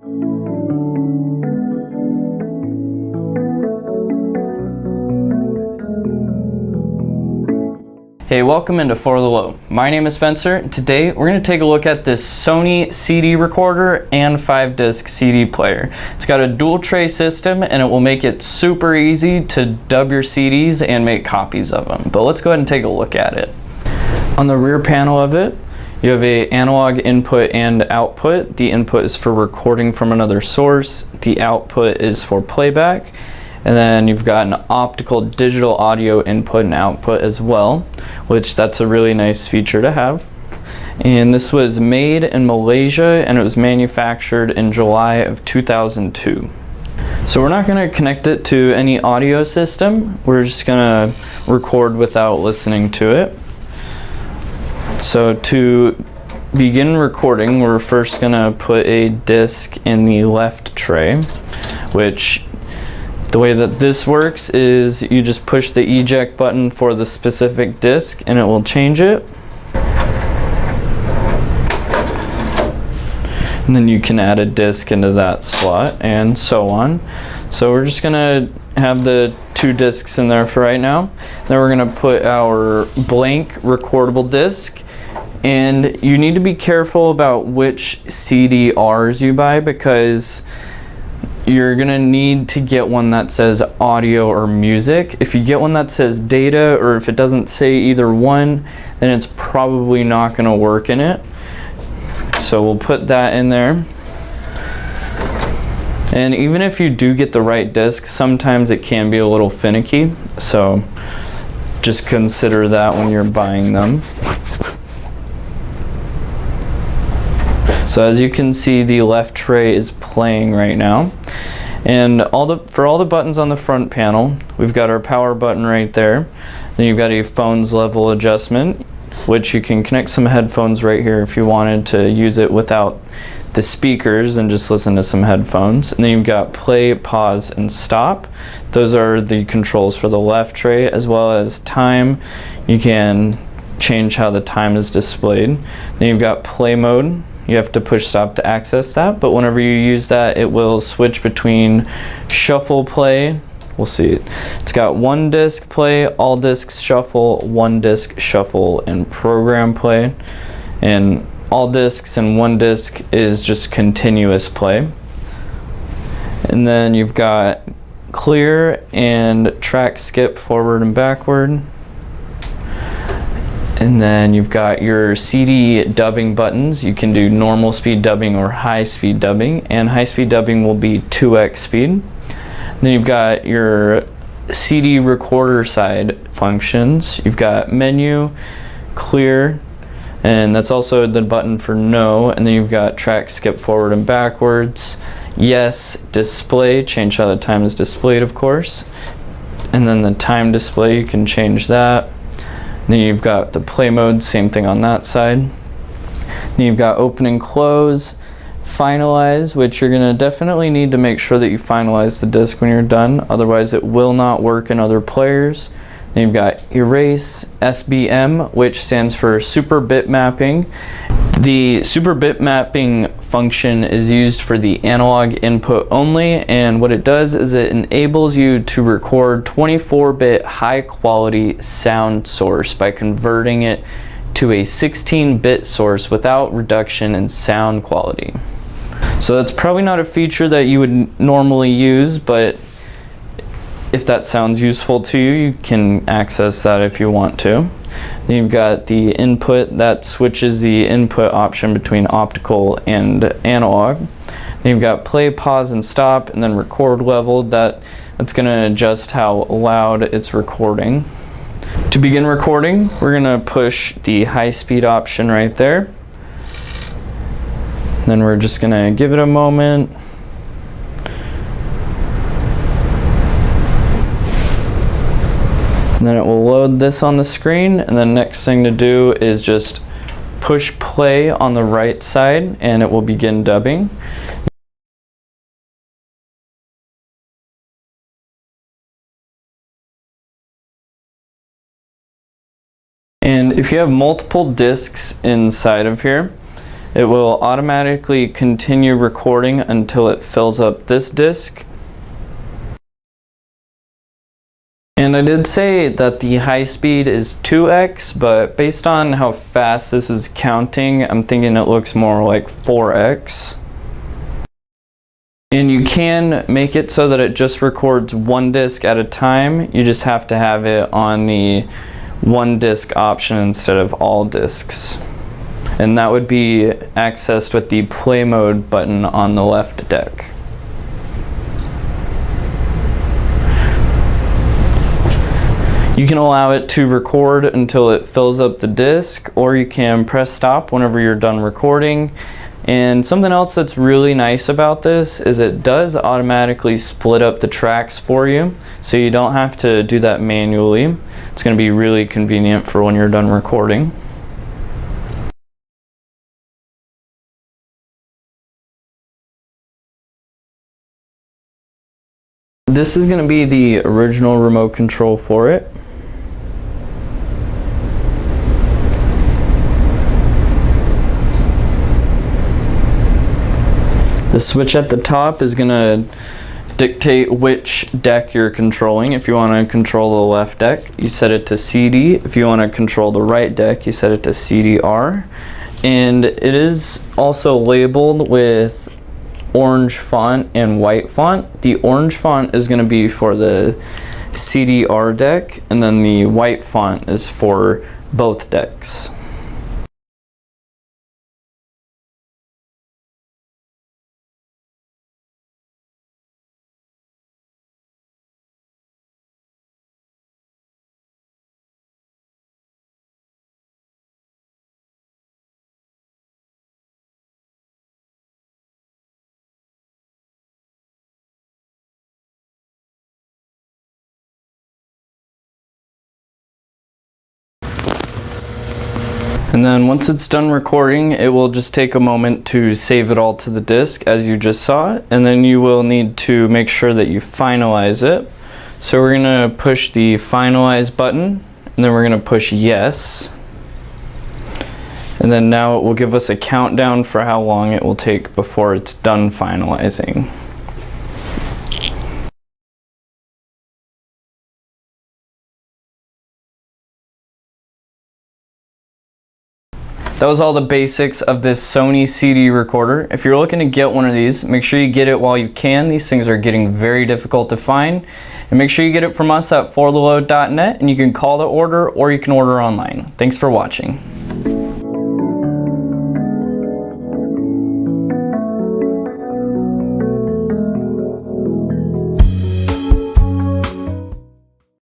Hey, welcome into For the Low. My name is Spencer. Today we're going to take a look at this Sony CD recorder and 5-disc CD player. It's got a dual tray system and it will make it super easy to dub your CDs and make copies of them. But let's go ahead and take a look at it. On the rear panel of it, you have an analog input and output. The input is for recording from another source. The output is for playback. And then you've got an optical digital audio input and output as well, which that's a really nice feature to have. And this was made in Malaysia and it was manufactured in July of 2002. So we're not going to connect it to any audio system. We're just going to record without listening to it. So to begin recording, we're first going to put a disc in the left tray, which the way that this works is you just push the eject button for the specific disc and it will change it. And then you can add a disc into that slot and so on. So we're just gonna have the 2 discs in there for right now. Then we're gonna put our blank recordable disc. And you need to be careful about which CDRs you buy because you're gonna need to get one that says audio or music. If you get one that says data or if it doesn't say either one, then it's probably not gonna work in it. So we'll put that in there. And even if you do get the right disc, sometimes it can be a little finicky. So just consider that when you're buying them. So as you can see, the left tray is playing right now. And for all the buttons on the front panel, we've got our power button right there. Then you've got a phones level adjustment, which you can connect some headphones right here if you wanted to use it without the speakers and just listen to some headphones. And then you've got play, pause, and stop. Those are the controls for the left tray, as well as time. You can change how the time is displayed. Then you've got play mode. You have to push stop to access that, but whenever you use that, it will switch between shuffle play. We'll see it. It's got 1 disc play, all discs shuffle, 1 disc shuffle, and program play. And all discs and 1 disc is just continuous play. And then you've got clear and track skip forward and backward. And then you've got your CD dubbing buttons. You can do normal speed dubbing or high speed dubbing, and high speed dubbing will be 2x speed. Then you've got your CD recorder side functions. You've got menu, clear, and that's also the button for no. And then you've got track skip forward and backwards. Yes, display, change how the time is displayed, of course. And then the time display, you can change that. Then you've got the play mode, same thing on that side. Then you've got open and close, finalize, which you're gonna definitely need to make sure that you finalize the disc when you're done, otherwise it will not work in other players. Then you've got erase, SBM, which stands for super bit mapping. The super bit mapping function is used for the analog input only, and what it does is it enables you to record 24-bit high quality sound source by converting it to a 16-bit source without reduction in sound quality. So that's probably not a feature that you would normally use, but if that sounds useful to you, you can access that if you want to. Then you've got the input that switches the input option between optical and analog. Then you've got play, pause, and stop, and then record level. That's going to adjust how loud it's recording. To begin recording, we're going to push the high speed option right there. Then we're just going to give it a moment. And then it will load this on the screen, and the next thing to do is just push play on the right side and it will begin dubbing. And if you have multiple discs inside of here, It will automatically continue recording until it fills up this disc. And I did say that the high speed is 2x, but based on how fast this is counting, I'm thinking it looks more like 4x. And you can make it so that it just records one disc at a time. You just have to have it on the one disc option instead of all discs. And that would be accessed with the play mode button on the left deck. You can allow it to record until it fills up the disc, or you can press stop whenever you're done recording. And something else that's really nice about this is it does automatically split up the tracks for you, so you don't have to do that manually. It's going to be really convenient for when you're done recording. This is going to be the original remote control for it. The switch at the top is going to dictate which deck you're controlling. If you want to control the left deck, you set it to CD. If you want to control the right deck, you set it to CDR. And it is also labeled with orange font and white font. The orange font is going to be for the CDR deck, and then the white font is for both decks. And then once it's done recording, it will just take a moment to save it all to the disk as you just saw it, and then you will need to make sure that you finalize it. So we're going to push the finalize button, and then we're going to push yes. And then now it will give us a countdown for how long it will take before it's done finalizing. That was all the basics of this Sony CD recorder. If you're looking to get one of these, make sure you get it while you can. These things are getting very difficult to find. And make sure you get it from us at fortheload.net, and you can call to order or you can order online. Thanks for watching.